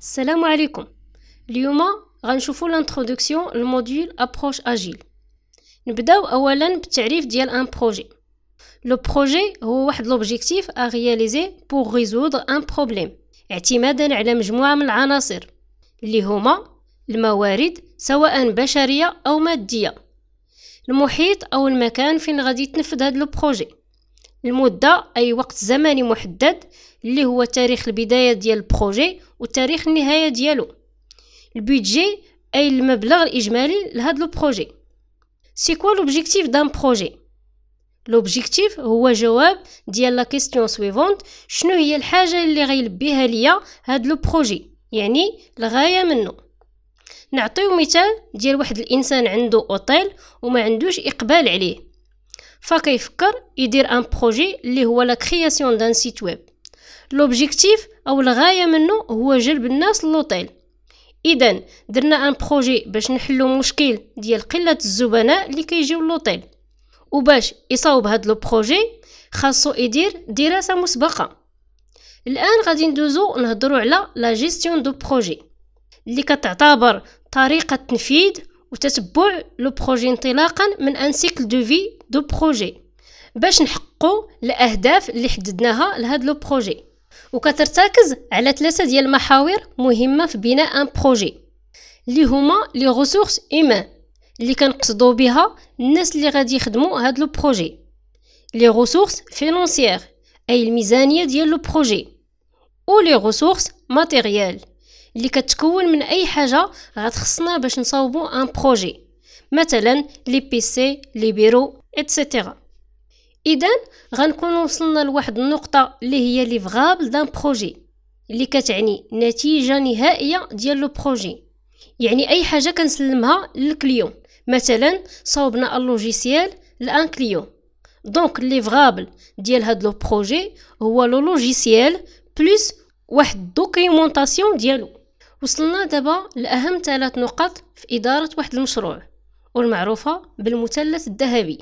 السلام عليكم. اليوم غنشوفوا الانترودكسيون الموديول ابروش اجيل. نبداو اولا بالتعريف ديال ان بروجي. لو بروجي هو واحد لوبجيكتيف ا رياليزي بور ريزودر ان بروبليم اعتمادا على مجموعه من العناصر اللي هما الموارد سواء بشريه او ماديه، المحيط او المكان فين غادي يتنفذ هذا لو بروجي، المده اي وقت زمني محدد اللي هو تاريخ البدايه ديال البروجي وتاريخ النهايه ديالو، البودجي اي المبلغ الاجمالي لهذا لو بروجي. سي كوا لوبجيكتيف دان بروجي؟ لوبجيكتيف هو جواب ديال لا كيستيون سويفونت، شنو هي الحاجه اللي غيلبيها ليا هذا لو بروجي، يعني الغايه منه. نعطيو مثال ديال واحد الانسان عنده اوتيل وما عندوش اقبال عليه، فكيفكر يدير ان بروجي اللي هو لا كرياسيون دان سيت ويب. لوبجيكتيف او الغايه منه هو جلب الناس للوطيل. اذا درنا ان بروجي باش نحلو مشكل ديال قله الزبناء اللي كيجيو للوطيل، وباش يصاوب هاد لو بروجي خاصو يدير دراسه مسبقه. الان غادي ندوزو نهضروا على لا جيستيون دو بروجي اللي كتعتبر طريقه تنفيذ وتتبع لو بروجي انطلاقا من ان سيكل دو في دو بروجي باش نحققوا الاهداف اللي حددناها لهاد لو بروجي، وكترتكز على 3 ديال المحاور مهمه في بناء ان بروجي اللي هما لي ريسورس هيومان اللي كنقصدوا بها الناس اللي غادي يخدموا هاد لو بروجي، لي ريسورس فينانسيير اي الميزانيه ديال لو بروجي، و لي ريسورس ماتيريال اللي كتكون من اي حاجه غتخصنا باش نصاوبوا ان بروجي، مثلا لي بيسي لي بيرو ايتترا. اذا غنكون وصلنا لواحد النقطه اللي هي ليفغابل دان بروجي اللي كتعني نتيجه نهائيه ديال لو بروجي، يعني اي حاجه كنسلمها للكليون، مثلا صاوبنا اللوجيسيال لان كليون. دونك ليفغابل ديال هاد لو بروجي هو لو لوجيسيال بلس واحد الدوكيومونطاسيون ديالو. وصلنا دابا لاهم 3 نقط في اداره واحد المشروع والمعروفه بالمثلث الذهبي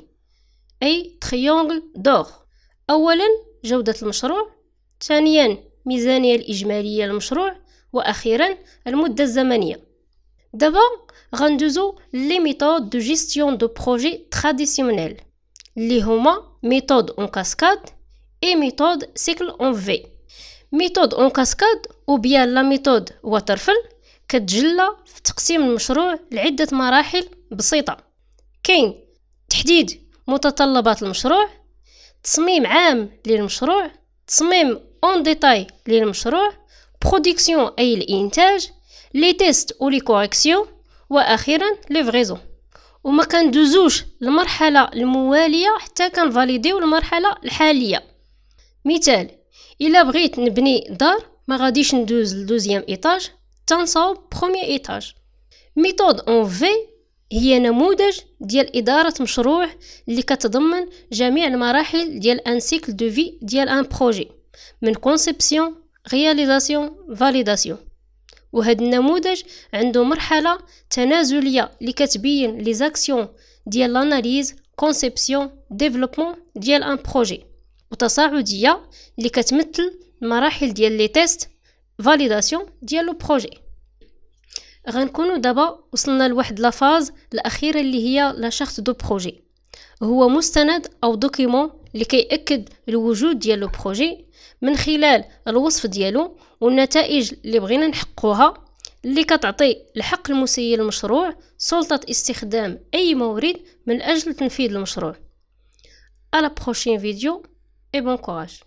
اي تريونغل دور. اولا جوده المشروع، ثانيا ميزانيه الاجماليه للمشروع، واخيرا المده الزمنيه. دابا غندوزو لي ميثود دو جيستيون دو بروجي تراديسيونيل اللي هما ميثود اون كاسكاد اي ميثود سيكل اون في. ميثود اون كاسكاد او بيان لا ميثود واترفل كتجلى في تقسيم المشروع لعده مراحل بسيطه. كاين تحديد متطلبات المشروع، تصميم عام للمشروع، تصميم اون ديتاي للمشروع، برودكسيون اي الانتاج، لي تيست و لي كوريكسيون، واخيرا ليفريزون. وما كندوزوش المرحله المواليه حتى كنفاليديو المرحله الحاليه. مثال، الا بغيت نبني دار ما غاديش ندوز لدوزيام ايطاج تنصاوب بروميير ايطاج. ميثود اون في هي نموذج ديال اداره مشروع اللي كتضمن جميع المراحل ديال ان سيكل دو في ديال ان بروجي، من كونسيبسيون رياليزاسيون فاليداسيون. وهذا النموذج عنده مرحله تنازليه اللي كتبين لي زاكسيون ديال لاناليز كونسيبسيون ديفلوبمون ديال ان بروجي، وتصاعديه اللي كتمثل المراحل ديال لي تيست فاليداسيون ديال لو بروجي. غنكونوا دابا وصلنا لواحد لا فاز الاخيره اللي هي لا شارت دو بروجي، هو مستند او دوكيمون اللي كيأكد الوجود ديال لو بروجي من خلال الوصف ديالو والنتائج اللي بغينا نحققوها، اللي كتعطي الحق المسير المشروع سلطه استخدام اي مورد من اجل تنفيذ المشروع. على بروشين فيديو et bon courage.